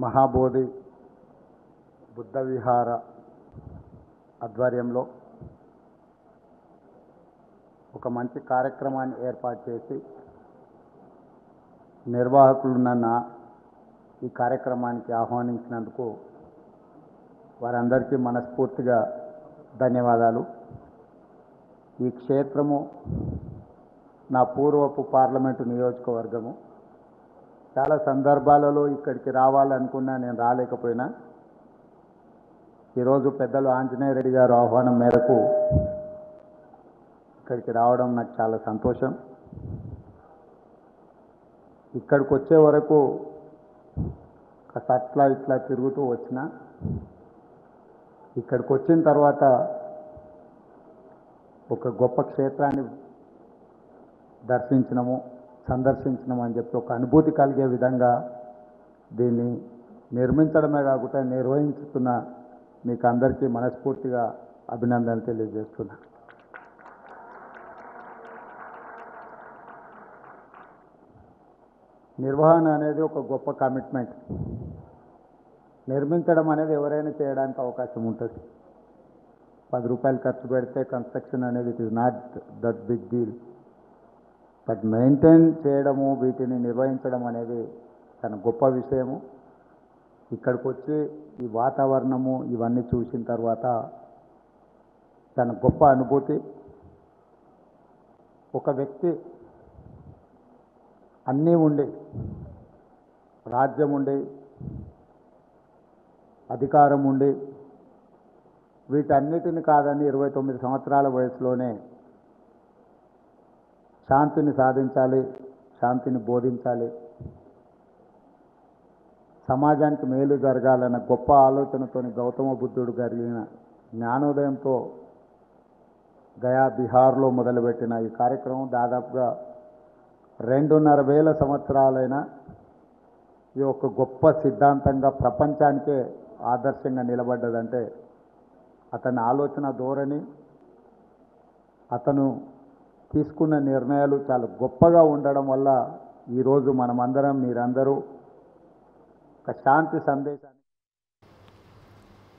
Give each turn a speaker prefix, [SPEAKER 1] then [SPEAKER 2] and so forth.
[SPEAKER 1] మహాబోధి బుద్ధ విహార ఆధ్వర్యంలో ఒక మంచి కార్యక్రమాన్ని ఏర్పాటు చేసి నిర్వాహకులు నన్ను ఈ కార్యక్రమానికి ఆహ్వానించినందుకు వారందరికీ మనస్ఫూర్తిగా ధన్యవాదాలు. ఈ క్షేత్రము నా పూర్వపు పార్లమెంటు నియోజకవర్గము. చాలా సందర్భాలలో ఇక్కడికి రావాలనుకున్నా, నేను రాలేకపోయినా ఈరోజు పెద్దలు ఆంజనేయ రెడ్డి గారు ఆహ్వానం మేరకు ఇక్కడికి రావడం నాకు చాలా సంతోషం. ఇక్కడికి వచ్చే వరకు కాస్త అట్లా ఇట్లా తిరుగుతూ వచ్చిన, ఇక్కడికి వచ్చిన తర్వాత ఒక గొప్ప క్షేత్రాన్ని సందర్శించడం అని చెప్పి ఒక అనుభూతి కలిగే విధంగా దీన్ని నిర్మించడమే కాకుండా నిర్వహించుతున్న మీకు అందరికీ మనస్ఫూర్తిగా అభినందనలు తెలియజేస్తున్నా. నిర్వహణ అనేది ఒక గొప్ప కమిట్మెంట్. నిర్మించడం అనేది ఎవరైనా చేయడానికి అవకాశం ఉంటుంది. 10 రూపాయలు ఖర్చు పెడితే కన్స్ట్రక్షన్ అనేది it is not that big deal. But maintain చేయడము, వీటిని నిర్వహించడం అనేది చాలా గొప్ప విషయము. ఇక్కడికి వచ్చి ఈ వాతావరణము ఇవన్నీ చూసిన తర్వాత చాలా గొప్ప అనుభూతి. ఒక వ్యక్తి అన్నీ ఉండి, రాజ్యం ఉండి, అధికారం ఉండి, వీటన్నిటిని కాదని 29 సంవత్సరాల వయసులోనే శాంతిని సాధించాలి, శాంతిని బోధించాలి, సమాజానికి మేలు జరగాలన్న గొప్ప ఆలోచనతో గౌతమ బుద్ధుడు కలిగిన జ్ఞానోదయంతో గయా బిహార్లో మొదలుపెట్టిన ఈ కార్యక్రమం దాదాపుగా 2,500 సంవత్సరాలైన ఈ ఒక గొప్ప సిద్ధాంతంగా ప్రపంచానికే ఆదర్శంగా నిలబడ్డదంటే అతని ఆలోచన ధోరణి, అతను తీసుకున్న నిర్ణయాలు చాలా గొప్పగా ఉండడం వల్ల ఈరోజు మనమందరం, మీరందరూ ఒక శాంతి సందేశాన్ని